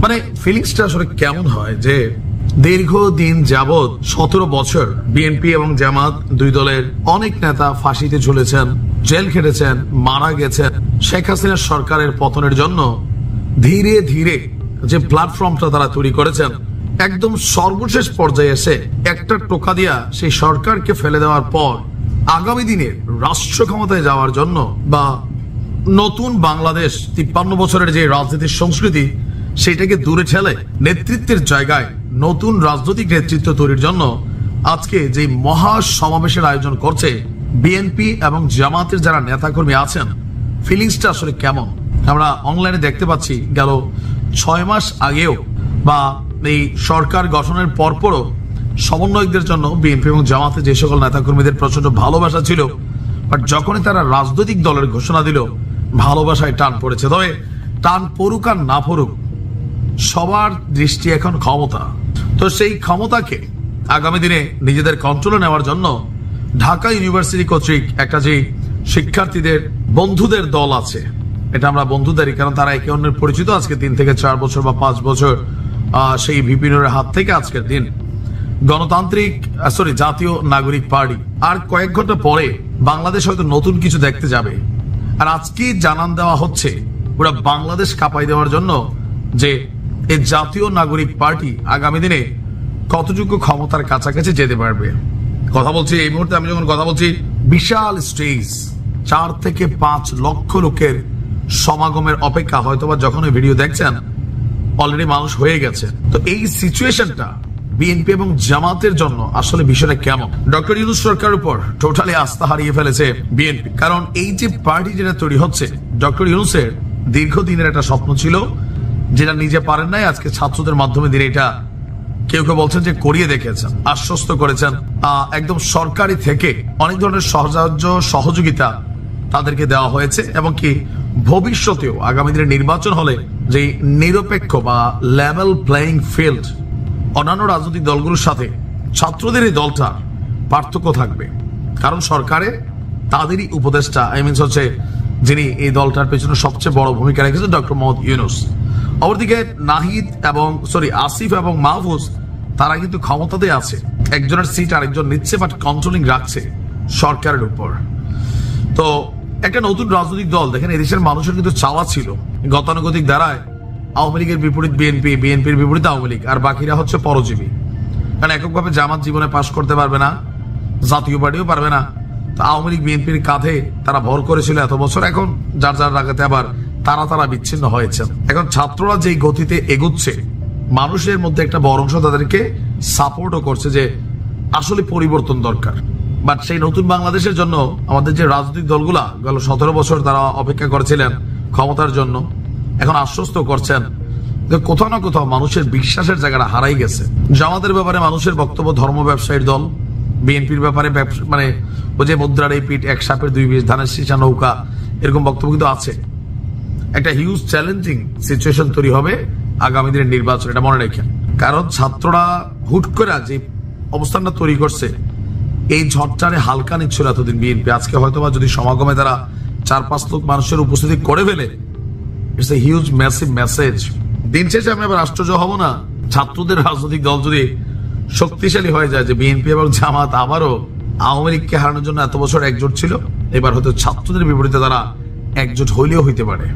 মানে ফিলিংসটা আসলে কেমন হয় যে দীর্ঘদিন যাবৎ 17 বছর বিএনপি এবং জামাত দুই দলের অনেক নেতা ফাঁসিতে ঝুলেছেন, জেল খেটেছেন, মারা গেছেন। শেখ হাসিনার সরকারের পতনের জন্য ধীরে ধীরে যে প্ল্যাটফর্মটা তারা তৈরি করেছেন, একদম সর্বশেষ পর্যায়ে এসে একটা টোকা দিয়া সেই সরকারকে ফেলে দেওয়ার পর আগামী দিনের রাষ্ট্র ক্ষমতায় যাওয়ার জন্য বা নতুন বাংলাদেশ 53 বছরের যে রাজনীতির সংস্কৃতি সেটাকে দূরে ঠেলে নেতৃত্বের জায়গায় নতুন রাজনৈতিক নেতৃত্ব তৈরির জন্য আজকে যে মহা সমাবেশের আয়োজন করছে বিএনপি এবং জামাতের যারা নেতাকর্মী আছেন, ফিলিংসটা আসলে কেমন আমরা অনলাইনে দেখতে পাচ্ছি। গেল 6 মাস আগেও বা এই সরকার গঠনের পরপরও সমন্বয়কদের জন্য বিএনপি এবং জামাতে যে সকল নেতাকর্মীদের প্রচন্ড ভালোবাসা ছিল, বাট যখনই তারা রাজনৈতিক দলের ঘোষণা দিল ভালোবাসায় টান পড়েছে। তবে টান পড়ুক আর না পড়ুক, সবার দৃষ্টি এখন ক্ষমতা। তো সেই ক্ষমতাকে আগামী দিনে নিজেদের কন্ট্রোলে নেওয়ার জন্য ঢাকা ইউনিভার্সিটি কর্তৃক একটা যে শিক্ষার্থীদের বন্ধুদের দল আছে, এটা আমরা বন্ধুদেরই, কারণ তারা একে অন্যের পরিচিত আজকে 3 থেকে 4 বছর বা 5 বছর সেই ভিপিনের হাত থেকে আজকের দিন জাতীয় নাগরিক পার্টি আর কয়েক ঘন্টা পরে বাংলাদেশ হয়তো নতুন কিছু দেখতে যাবে। আর আজকে জানান দেওয়া হচ্ছে পুরো বাংলাদেশ কাঁপাই দেওয়ার জন্য যে এই জাতীয় নাগরিক পার্টি আগামী দিনে কতটুকু ক্ষমতার কাছাকাছি যেতে পারবে। কথা বলছি এই মুহূর্তে, আমি যখন কথা বলছি বিশাল স্টেজ, 4 থেকে 5 লক্ষ লোকের সমাগমের অপেক্ষা। হয়তোবা যখন ওই ভিডিও দেখছেন অলরেডি মানুষ হয়ে গেছে। তো এই সিচুয়েশনটা বিএনপি এবং জামাতের জন্য আসলে বিষয়টা কেমন? ডক্টর ইউনূস সরকারের উপর টোটালি আস্থা হারিয়ে ফেলেছে বিএনপি, কারণ এই যে পার্টি যেটা তৈরি হচ্ছে, ডক্টর ইউনূসের দীর্ঘদিনের একটা স্বপ্ন ছিল যেটা নিজে পারেন নাই, আজকে ছাত্রদের মাধ্যমে দিনে এটা কেউ কেউ বলছেন যে করিয়ে দেখেছেন, আশ্বস্ত করেছেন। একদম সরকারি থেকে অনেক ধরনের সহযোগিতা তাদেরকে দেওয়া হয়েছে এবং কি ভবিষ্যতেও আগামী দিনে নির্বাচন হলে যে নিরপেক্ষ বা লেভেল প্লেইং ফিল্ড অন্যান্য রাজনৈতিক দলগুলোর সাথে ছাত্রদের এই দলটার পার্থক্য থাকবে, কারণ সরকারে তাদেরই উপদেষ্টা হচ্ছে যিনি এই দলটার পেছনে সবচেয়ে বড় ভূমিকা রেখেছেন, ডক্টর মোহাম্মদ ইউনূস। অপরদিকে নাহিদ এবং আসিফ এবং মাহফুজ তারা কিন্তু ক্ষমতাতে আছে, একজনের সিট আরেকজন নিচ্ছে, বাট কন্ট্রোলিং রাখছে সরকারের উপর। তো একটা নতুন রাজনৈতিক দল, দেখেন এদেশের মানুষের কিন্তু চাওয়া ছিল গতানুগতিক দ্বারায় আওয়ামী লীগের বিপরীত বিএনপি, বিএনপির বিপরীত আওয়ামী লীগ, আর বাকিরা হচ্ছে পরজীবী। কারণ এককভাবে জামাত জীবনে পাশ করতে পারবে না, জাতীয় পার্টিও পারবে না। তো আওয়ামী লীগ বিএনপির কাঁধে তারা ভর করেছিল এত বছর, এখন যার যার রাগাতে আবার তারা বিচ্ছিন্ন হয়েছে। এখন ছাত্ররা যেই গতিতে এগুচ্ছে, মানুষের মধ্যে একটা বড় অংশ তাদেরকে সাপোর্টও করছে যে আসলে পরিবর্তন দরকার। বাট সেই নতুন বাংলাদেশের জন্য আমাদের যে রাজনৈতিক দলগুলা গেল 17 বছর তারা অপেক্ষা করেছিলেন ক্ষমতার জন্য, এখন আশ্বস্ত করছেন যে কোথাও না কোথাও মানুষের বিশ্বাসের জায়গাটা হারাই গেছে। জামাতের ব্যাপারে মানুষের বক্তব্য ধর্ম ব্যবসায়ীর দল, বিএনপির ব্যাপারে মানে ওই যে মুদ্রার এই পিঠ, এক সাপের 2 বিষ, ধানের শীষা নৌকা, এরকম বক্তব্য কিন্তু আছে। একটা হিউজ চ্যালেঞ্জিং সিচুয়েশন তৈরি হবে আগামী দিনের নির্বাচন, এটা মনে রাখেন। কারণ ছাত্ররা হুট করে যে অবস্থানটা তৈরি করছে, এই ঝড়টারে হালকা নিচ্ছিল এতদিন বিএনপি। আজকে হয়তোবা যদি সমাগমে তারা 4-5 লাখ মানুষের উপস্থিতি করে ফেলে, it's a huge massive message. দিন শেষে আমি আবার আশ্চর্য হব না ছাত্রদের রাজনৈতিক দল যদি শক্তিশালী হয়ে যায়, যে বিএনপি এবং জামাত আবারও আওয়ামী লীগকে হারানোর জন্য এত বছর একজোট ছিল, এবার হয়তো ছাত্রদের বিপরীতে তারা একজোট হইলেও হইতে পারে।